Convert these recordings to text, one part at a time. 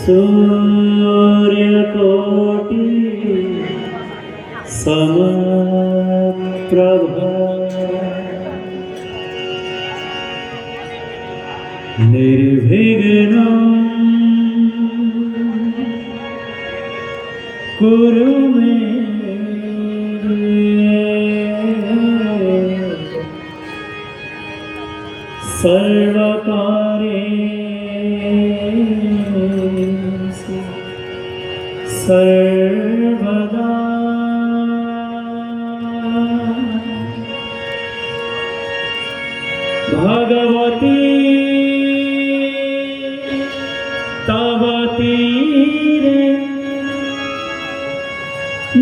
सूर्यकोटि समप्रभा निर्विघ्नं कुरु मे सर्वकार्येषु सर्वदा भगवती तव तीरे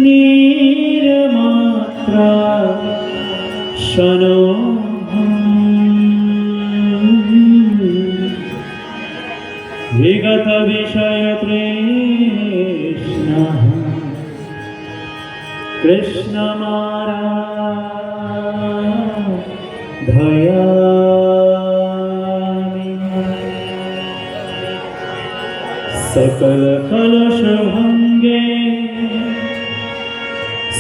निरमात्रा शनो विगत विषय तृष्णा कृष्ण माराधयामि सकल कलश भंगे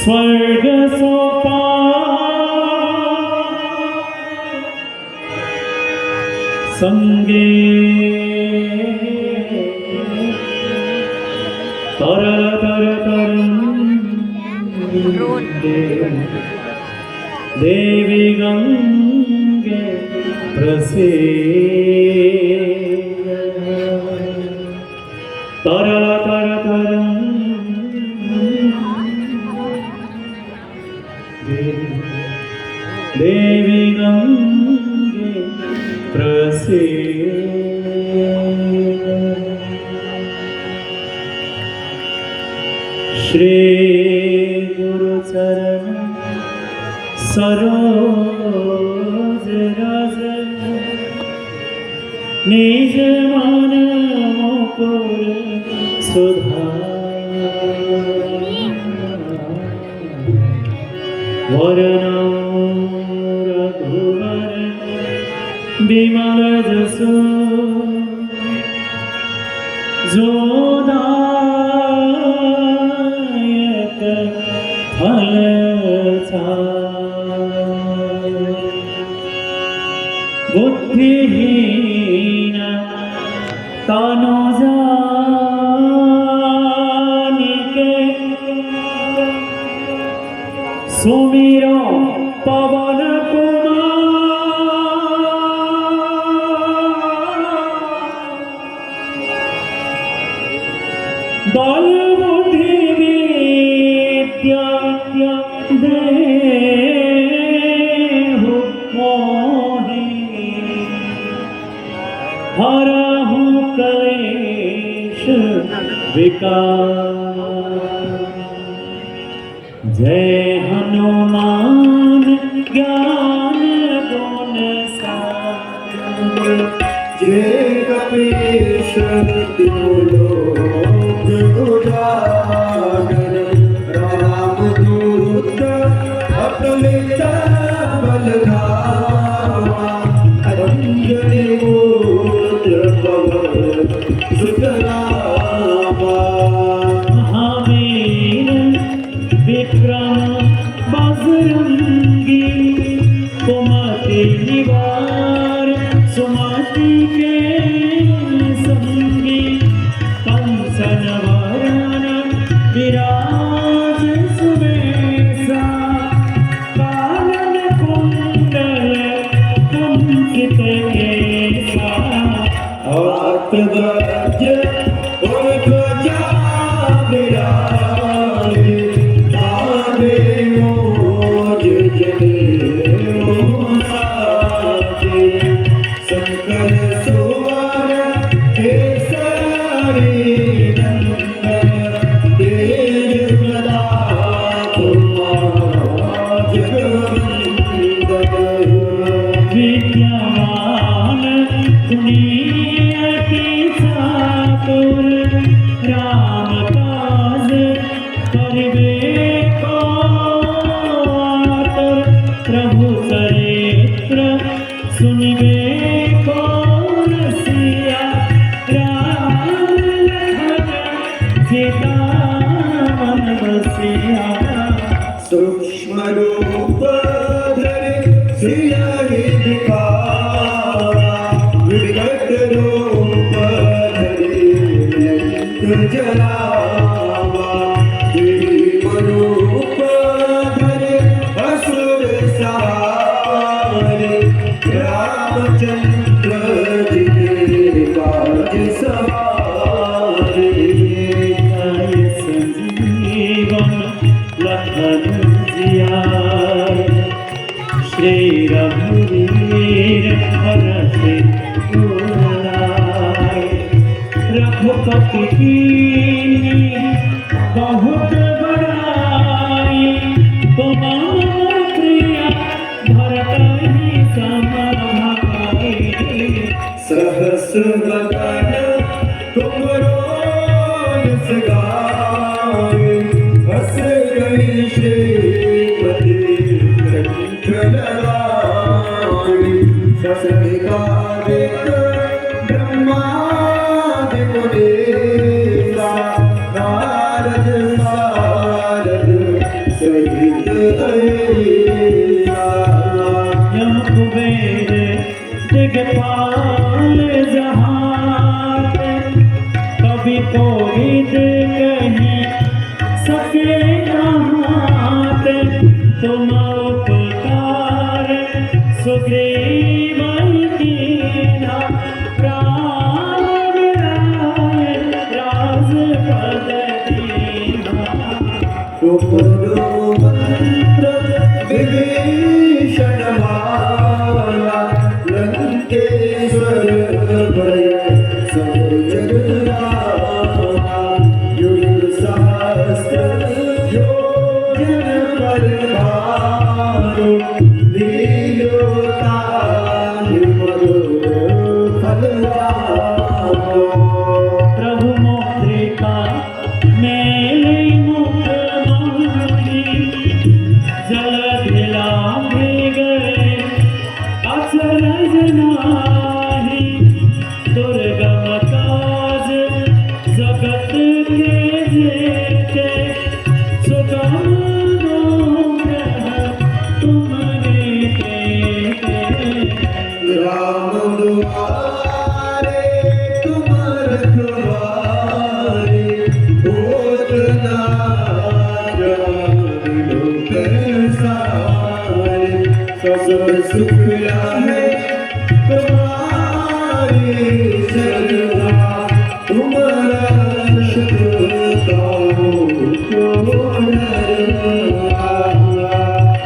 स्वर्ग सोपान संगे तरल तर देवी गंगे प्रसीद तरल तर देवी गंगे प्रसीद श्री गुरु चरण सरोज रज निज मन मुकुर सुधार वरण रघुवर बिमल जसो जोदायक फल बुद्धिहीन तनु जानिके सुमिरो पवन कुमार बल बुद्धि विद्या देहु मोहि हरहु क्लेश विकार जय हनुमान ज्ञान गुण सागर जय कपीश तिलोक उजागर रामदूत अतुलित बलधामा अंजनी पुत्र पवन सुत रामा महावीर विक्रम बजरंगी कुमति निवार सुमति के संगी कंसन वरण विराज सुबेसा कानन कुंडल कुंचित केसा हाथ गज और ध्वजा विराजे तारे मोज जनेऊ साजे शंकर सुवर केसरी नंदन तेज प्रताप जगवंदन विद्यावान गुणी अति चातुर रूप धरे जलावा भीम रूप धरे असुर सहारे रामचंद्र जी के काज सवारे जय संजीवन लखन जियाए श्री रघुवीर हरषि उर रघुपति कीन्ही बहुत बड़ाई तुम प्रिय भरतहि सम भाई सहस बदन तुमरो यस गाए हस गई श्रीमती कंठ लगाई ससनिकारिक ब्रह्मादि मुनीसा नारद सारद सहित ऐसा यम कुबेर दिगपाल जहान कवि कोविद कहीं सके कहात तुम उपकार सुग्रीव कीन्हा प्राण राय राजपद दीन्हा तुमरो मंत्र विभीषण माला लंकेश्वर भय सब जग रामा युग सहस्त्र योजन पर भारो लीलोता मधुर फल जाओ प्रभु मुद्रिका मेले मुख माही जलधिला गए अचरज नाही दुर्गम काज जगत के जेते सुगम अनुग्रह तुमरे तेते राम दुआरे तुम रखवारे होत ना जानो कैसारे सब सुख है तुम्हारी सरवा तुम्हारा शुक्र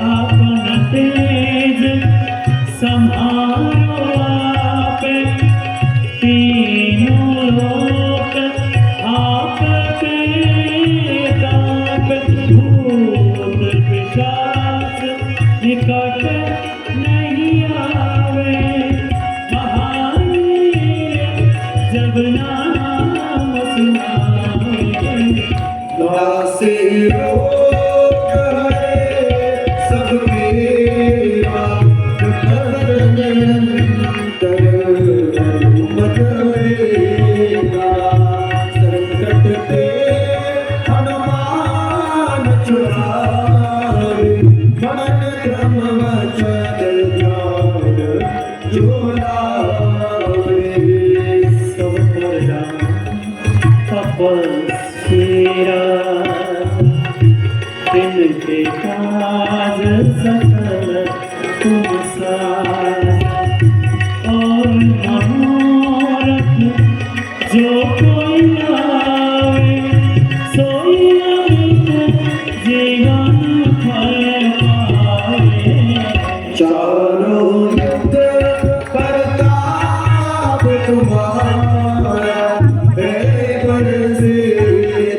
आपन तेज संभारो आपे तीनों लोक आपके कापे भूत पिशाच निकट नहीं आवे महावीर जब नाम सुनावे दासी रोग है सब मेरा निरंतर मत वेगा संकट ते हनुमान छुड़ावे मन क्रम वचन ध्यान जोड़ावे सब करना तपस्वीरा तिनके काज सकल तुम साज और मनोरथ जो कोई लावे सोई अमित जीवन फल पावे चारों युग प्रताप तुम्हारा है बरसे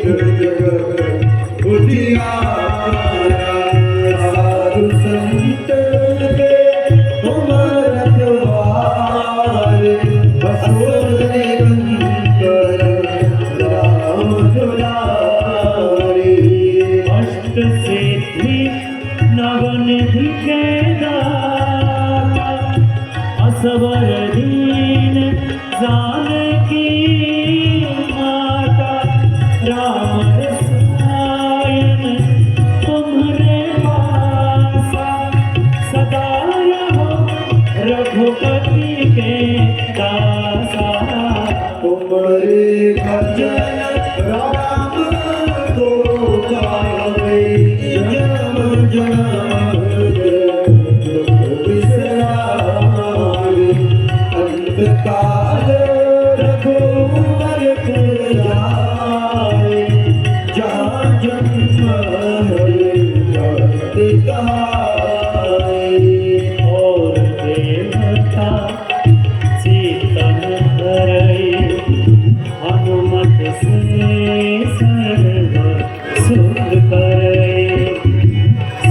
जगत उजियारा साधु संत के तुम रखवारे असुर निरंतर राम दुलारे अष्ट सिद्धि नवनिधि के दाता असवर दीन जानकी माता राम रसायन तुम्हारे पासा सदा रहो रघुपति के दास दाता तुम्हारे भजन राम को गावे जन्म जन्म दुख बिसरावे अंतकाल रघुवर जाए जहाँ जन्म है जगत गाए और देवता चेतन धरई हनुमत से सर्व सुख करई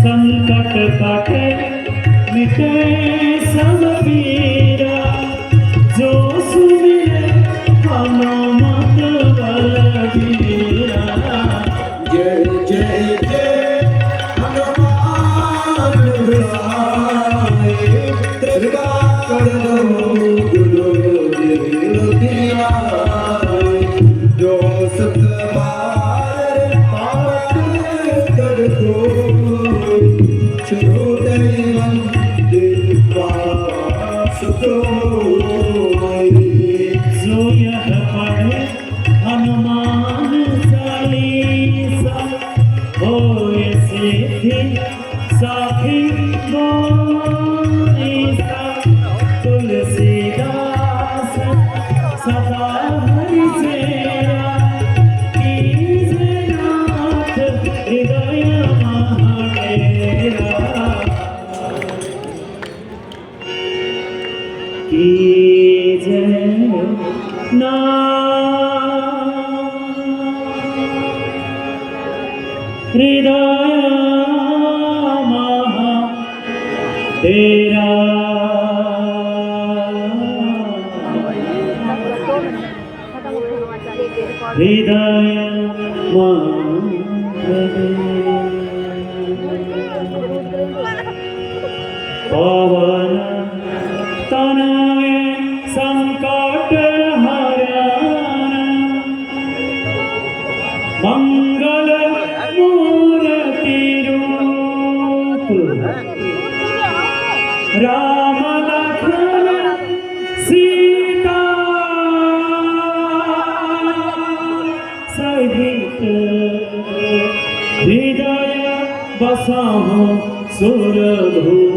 संकट कटे मिटे सब पीरा जो सुमिरे हनुमत बलबीरा जय जय जय हनुमान गोसाई कृपा करो गुरु दिया जो सत बार पाठ कर दो छोड़ैवन देवा सुतोई जो यह पढ़े हनुमान चालीसा होए सिद्धि साखी गौरीसा तुलसीदास सदा हरि सेवा कीजे नाथ हृदय महाडेरा कीजे हृदय महा तेरा हृदय पवन तनय संकट हरण मंगल मूर्ति रूप राम लखन सीता सहित हृदय बसाहो सुरभूप